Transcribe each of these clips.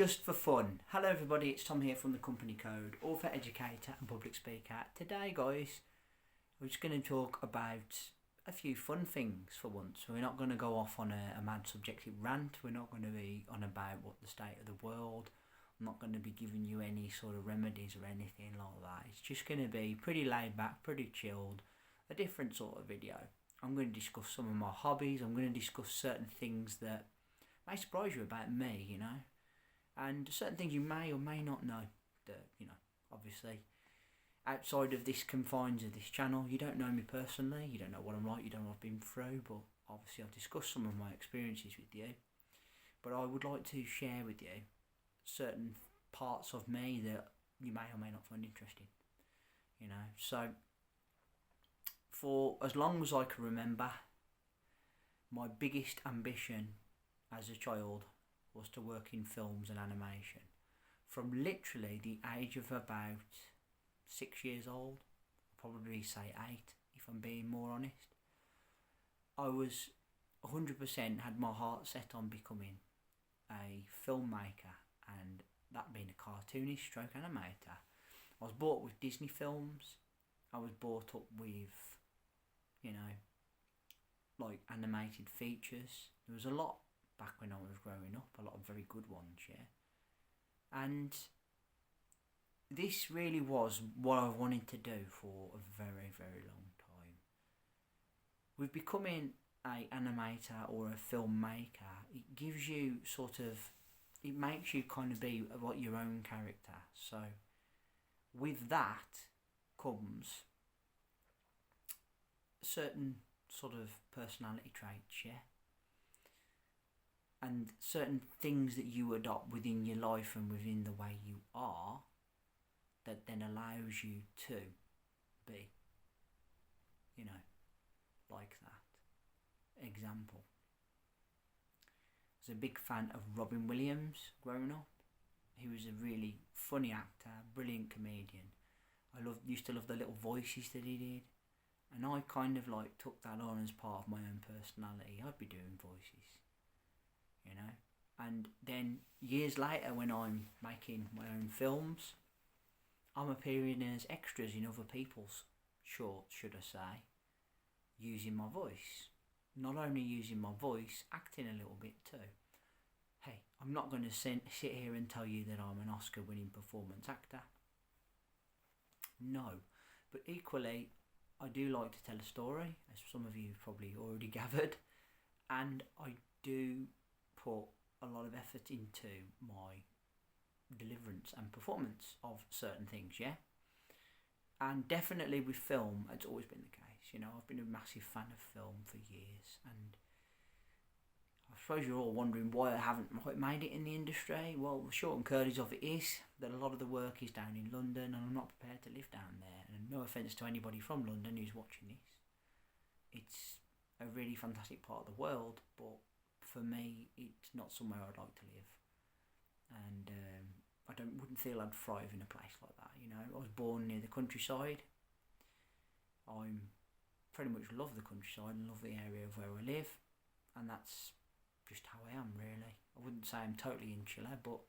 Just for fun. Hello everybody, it's Tom here from the Company Code, author, educator and public speaker. Today guys, we're just going to talk about a few fun things for once. We're not going to go off on a mad subjective rant. We're not going to be on about what the state of the world. I'm not going to be giving you any sort of remedies or anything like that. It's just going to be pretty laid back, pretty chilled, a different sort of video. I'm going to discuss some of my hobbies. I'm going to discuss certain things that may surprise you about me, you know. And certain things you may or may not know that, you know, obviously outside of this confines of this channel, you don't know me personally, you don't know what I'm like, you don't know what I've been through, but obviously I've discussed some of my experiences with you. But I would like to share with you certain parts of me that you may or may not find interesting, you know. So for as long as I can remember, my biggest ambition as a child was to work in films and animation. From literally the age of about 6 years old, I'll probably say 8 if I'm being more honest, I was 100% had my heart set on becoming a filmmaker, and that being a cartoonist stroke animator. I was brought up with Disney films, I was brought up with, you know, like animated features. There was a lot back when I was growing up, a lot of very good ones, yeah. And this really was what I wanted to do for a very, very long time. With becoming an animator or a filmmaker, it gives you sort of, it makes you kind of be what your own character. So with that comes certain sort of personality traits, yeah. And certain things that you adopt within your life and within the way you are, that then allows you to be, you know, like that. Example. I was a big fan of Robbin Williams growing up. He was a really funny actor, brilliant comedian. I used to love the little voices that he did. And I kind of like took that on as part of my own personality. I'd be doing voices, you know. And then years later, when I'm making my own films, I'm appearing as extras in other people's shorts, should I say, using my voice. Not only using my voice, acting a little bit too. Hey, I'm not going to sit here and tell you that I'm an Oscar-winning performance actor. No, but equally, I do like to tell a story, as some of you have probably already gathered, and I do put a lot of effort into my deliverance and performance of certain things, yeah. And definitely with film, it's always been the case. You know, I've been a massive fan of film for years, and I suppose you're all wondering why I haven't quite made it in the industry. Well, the short and curlies of it is that a lot of the work is down in London, and I'm not prepared to live down there. And no offence to anybody from London who's watching this, it's a really fantastic part of the world, but for me, it's not somewhere I'd like to live, and I wouldn't feel I'd thrive in a place like that. You know, I was born near the countryside. I pretty much love the countryside and love the area of where I live, and that's just how I am, really. I wouldn't say I'm totally insular, but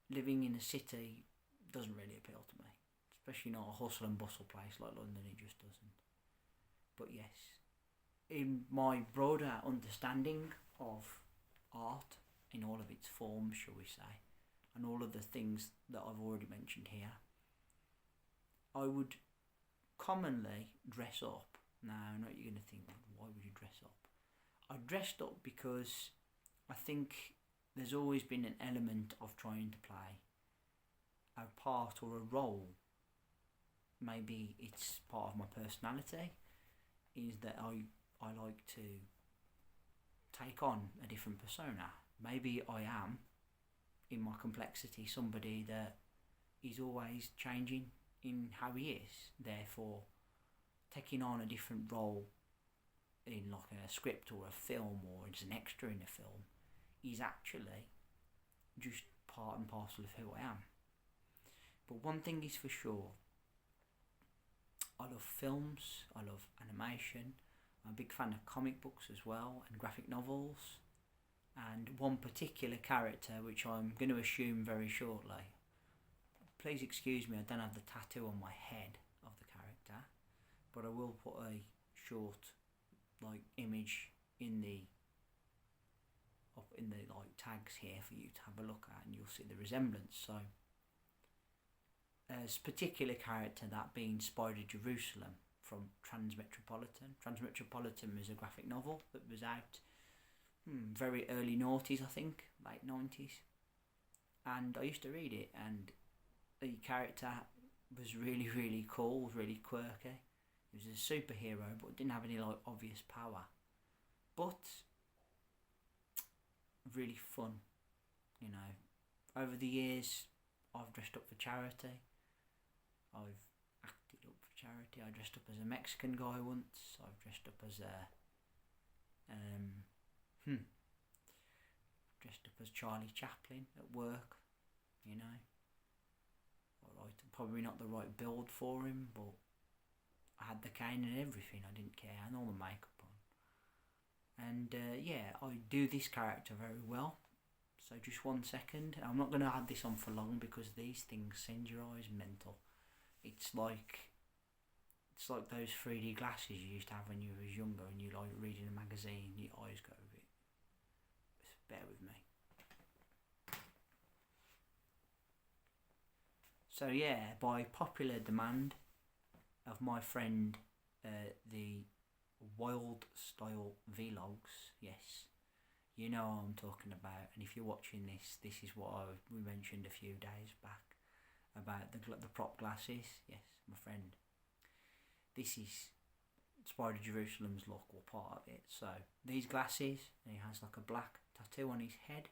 living in a city doesn't really appeal to me, especially not a hustle and bustle place like London. It just doesn't. But yes, in my broader understanding of art in all of its forms, shall we say, and all of the things that I've already mentioned here, I would commonly dress up. Now, I know you're going to think, why would you dress up? I dressed up because I think there's always been an element of trying to play a part or a role. Maybe it's part of my personality, is that I like to take on a different persona. Maybe I am, in my complexity, somebody that is always changing in how he is. Therefore, taking on a different role in like a script or a film, or as an extra in a film, is actually just part and parcel of who I am. But one thing is for sure, I love films, I love animation, I'm a big fan of comic books as well, and graphic novels. and one particular character, which I'm going to assume very shortly. Please excuse me, I don't have the tattoo on my head of the character, but I will put a short image in the tags here for you to have a look at, and you'll see the resemblance. So as particular character, that being Spider Jerusalem from Transmetropolitan. Transmetropolitan was a graphic novel that was out very early noughties, I think, late 90s, and I used to read it, and the character was really, really cool, really quirky. He was a superhero but didn't have any obvious power, but really fun. Over the years I've dressed up for charity, I've acted up for charity, I dressed up as a Mexican guy once, I've dressed up as dressed up as Charlie Chaplin at work. Alright, probably not the right build for him, but I had the cane and everything, I didn't care, and all the makeup on. And I do this character very well. So just 1 second. I'm not going to add this on for long because these things send your eyes mental. It's like those 3D glasses you used to have when you was younger and you like reading a magazine, your eyes go a bit. Bear with me. So yeah, by popular demand of my friend, the Wild Style Vlogs, yes, you know what I'm talking about. And if you're watching this, this is what we mentioned a few days back about the prop glasses. Yes, my friend. This is Spider Jerusalem's look, or part of it. So these glasses, and he has like a black tattoo on his head,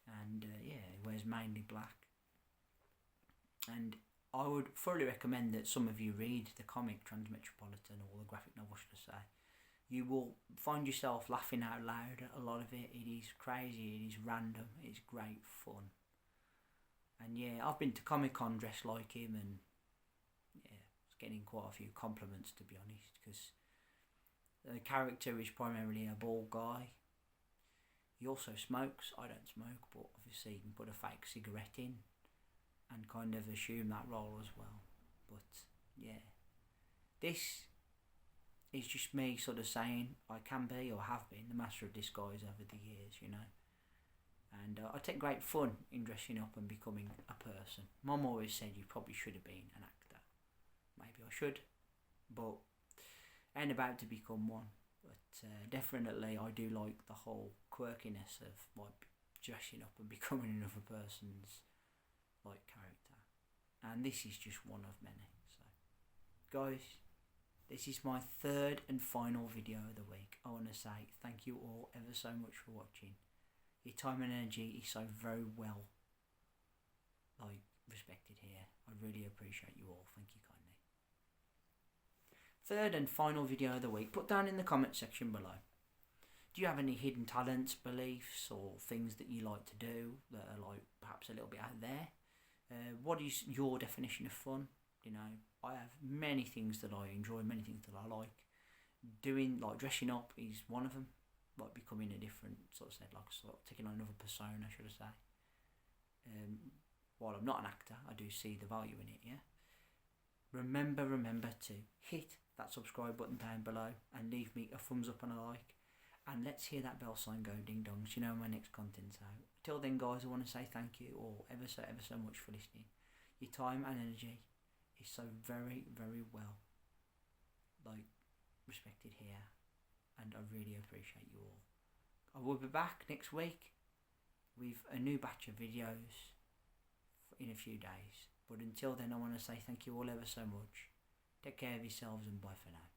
and he wears mainly black. And I would thoroughly recommend that some of you read the comic Transmetropolitan, or the graphic novel should I say. You will find yourself laughing out loud at a lot of it. It is crazy, it is random, it's great fun. And yeah, I've been to Comic-Con dressed like him, and yeah, I was getting quite a few compliments, to be honest, because the character is primarily a bald guy. He also smokes. I don't smoke, but obviously you can put a fake cigarette in and kind of assume that role as well. But yeah, this is just me sort of saying I can be, or have been, the master of disguise over the years, and I take great fun in dressing up and becoming a person. Mum always said you probably should have been an actor. Maybe I should, but I ain't about to become one. But definitely I do like the whole quirkiness of like dressing up and becoming another person's character, and this is just one of many. So guys, this is my third and final video of the week. I want to say thank you all ever so much for watching. Your time and energy is so very well respected here. I really appreciate you all. Thank you kindly. Third and final video of the week. Put down in the comment section below. Do you have any hidden talents, beliefs, or things that you like to do that are perhaps a little bit out there? What is your definition of fun? I have many things that I enjoy, many things that I like. Doing, dressing up is one of them. Becoming a different taking on another persona, should I say. While I'm not an actor, I do see the value in it, yeah? Remember to hit that subscribe button down below and leave me a thumbs up and a like. And let's hear that bell sign go ding dong so you know my next content's out. Till then guys, I want to say thank you all ever so much for listening. Your time and energy is so very, very well respected here, and I really appreciate you all. I will be back next week with a new batch of videos in a few days, but until then I want to say thank you all ever so much. Take care of yourselves and bye for now.